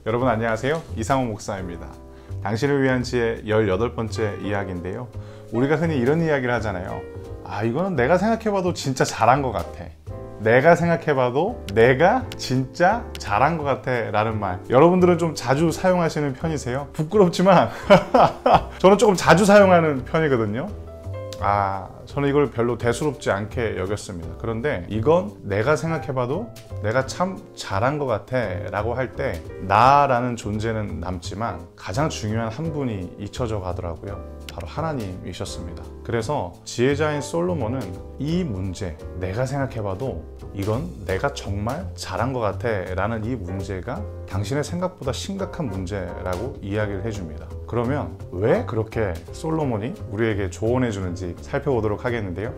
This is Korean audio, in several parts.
여러분 안녕하세요. 이상호 목사입니다. 당신을 위한 지혜 18번째 이야기인데요. 우리가 흔히 이런 이야기를 하잖아요. 이거는 내가 생각해봐도 진짜 잘한 것 같아. 내가 생각해봐도 내가 진짜 잘한 것 같아 라는 말, 여러분들은 좀 자주 사용하시는 편이세요? 부끄럽지만 저는 조금 자주 사용하는 편이거든요. 저는 이걸 별로 대수롭지 않게 여겼습니다. 그런데 이건 내가 생각해봐도 내가 참 잘한 것 같아 라고 할 때 나라는 존재는 남지만 가장 중요한 한 분이 잊혀져 가더라고요. 바로 하나님이셨습니다. 그래서 지혜자인 솔로몬은 이 문제, 내가 생각해봐도 이건 내가 정말 잘한 것 같아 라는 이 문제가 당신의 생각보다 심각한 문제라고 이야기를 해줍니다. 그러면 왜 그렇게 솔로몬이 우리에게 조언해 주는지 살펴보도록 하겠는데요.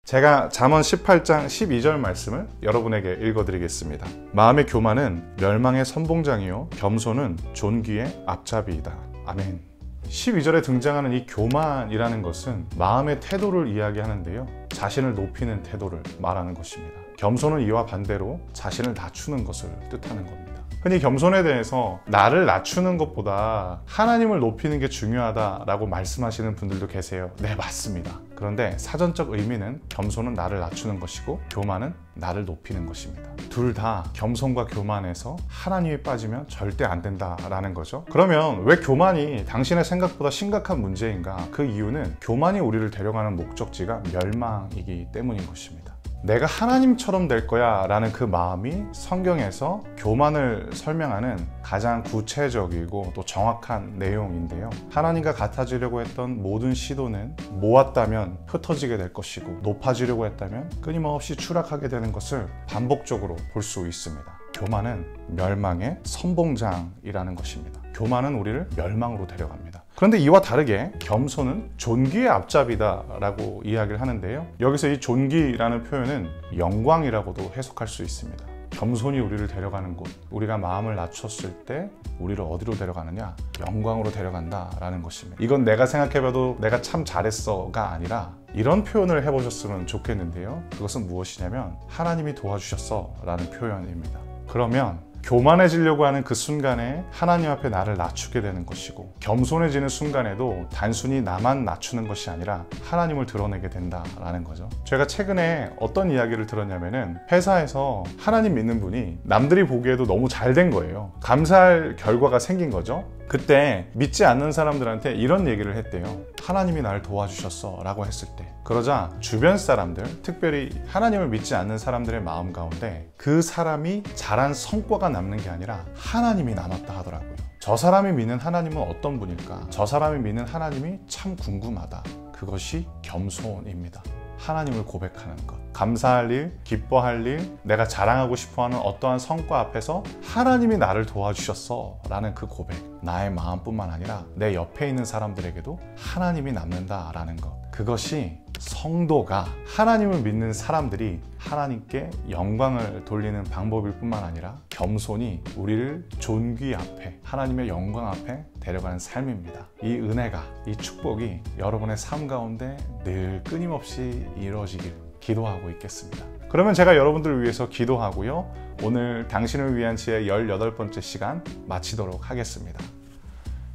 제가 잠언 18장 12절 말씀을 여러분에게 읽어드리겠습니다. 마음의 교만은 멸망의 선봉장이요 겸손은 존귀의 앞잡이이다. 아멘. 12절에 등장하는 이 교만이라는 것은 마음의 태도를 이야기하는데요, 자신을 높이는 태도를 말하는 것입니다. 겸손은 이와 반대로 자신을 낮추는 것을 뜻하는 겁니다. 흔히 겸손에 대해서 나를 낮추는 것보다 하나님을 높이는 게 중요하다라고 말씀하시는 분들도 계세요. 네, 맞습니다. 그런데 사전적 의미는 겸손은 나를 낮추는 것이고 교만은 나를 높이는 것입니다. 둘 다 겸손과 교만에서 하나님이 빠지면 절대 안 된다라는 거죠. 그러면 왜 교만이 당신의 생각보다 심각한 문제인가? 그 이유는 교만이 우리를 데려가는 목적지가 멸망이기 때문인 것입니다. 내가 하나님처럼 될 거야 라는 그 마음이 성경에서 교만을 설명하는 가장 구체적이고 또 정확한 내용인데요, 하나님과 같아지려고 했던 모든 시도는 모았다면 흩어지게 될 것이고 높아지려고 했다면 끊임없이 추락하게 되는 것을 반복적으로 볼 수 있습니다. 교만은 멸망의 선봉장이라는 것입니다. 교만은 우리를 멸망으로 데려갑니다. 그런데 이와 다르게 겸손은 존귀의 앞잡이다 라고 이야기를 하는데요, 여기서 이 존귀라는 표현은 영광이라고도 해석할 수 있습니다. 겸손이 우리를 데려가는 곳, 우리가 마음을 낮췄을 때 우리를 어디로 데려가느냐? 영광으로 데려간다 라는 것입니다. 이건 내가 생각해봐도 내가 참 잘했어가 아니라 이런 표현을 해보셨으면 좋겠는데요, 그것은 무엇이냐면 하나님이 도와주셨어 라는 표현입니다. 그러면 교만해지려고 하는 그 순간에 하나님 앞에 나를 낮추게 되는 것이고, 겸손해지는 순간에도 단순히 나만 낮추는 것이 아니라 하나님을 드러내게 된다라는 거죠. 제가 최근에 어떤 이야기를 들었냐면은, 회사에서 하나님 믿는 분이 남들이 보기에도 너무 잘 된 거예요. 감사할 결과가 생긴 거죠. 그때 믿지 않는 사람들한테 이런 얘기를 했대요. 하나님이 나를 도와주셨어 라고 했을 때, 그러자 주변 사람들, 특별히 하나님을 믿지 않는 사람들의 마음 가운데 그 사람이 잘한 성과가 남는 게 아니라 하나님이 남았다 하더라고요. 저 사람이 믿는 하나님은 어떤 분일까? 저 사람이 믿는 하나님이 참 궁금하다. 그것이 겸손입니다. 하나님을 고백하는 것, 감사할 일, 기뻐할 일, 내가 자랑하고 싶어하는 어떠한 성과 앞에서 하나님이 나를 도와주셨어 라는 그 고백, 나의 마음뿐만 아니라 내 옆에 있는 사람들에게도 하나님이 남는다라는 것, 그것이 성도가, 하나님을 믿는 사람들이 하나님께 영광을 돌리는 방법일 뿐만 아니라 겸손이 우리를 존귀 앞에, 하나님의 영광 앞에 데려가는 삶입니다. 이 은혜가, 이 축복이 여러분의 삶 가운데 늘 끊임없이 이루어지길 기도하고 있겠습니다. 그러면 제가 여러분들을 위해서 기도하고요, 오늘 당신을 위한 지혜 18번째 시간 마치도록 하겠습니다.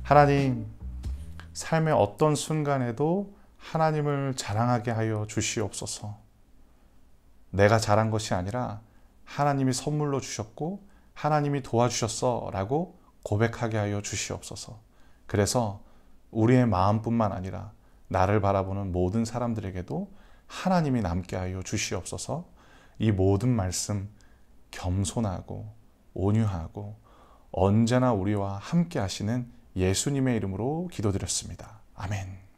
하나님, 삶의 어떤 순간에도 하나님을 자랑하게 하여 주시옵소서. 내가 잘한 것이 아니라 하나님이 선물로 주셨고 하나님이 도와주셨어 라고 고백하게 하여 주시옵소서. 그래서 우리의 마음뿐만 아니라 나를 바라보는 모든 사람들에게도 하나님이 남게 하여 주시옵소서. 이 모든 말씀 겸손하고 온유하고 언제나 우리와 함께 하시는 예수님의 이름으로 기도드렸습니다. 아멘.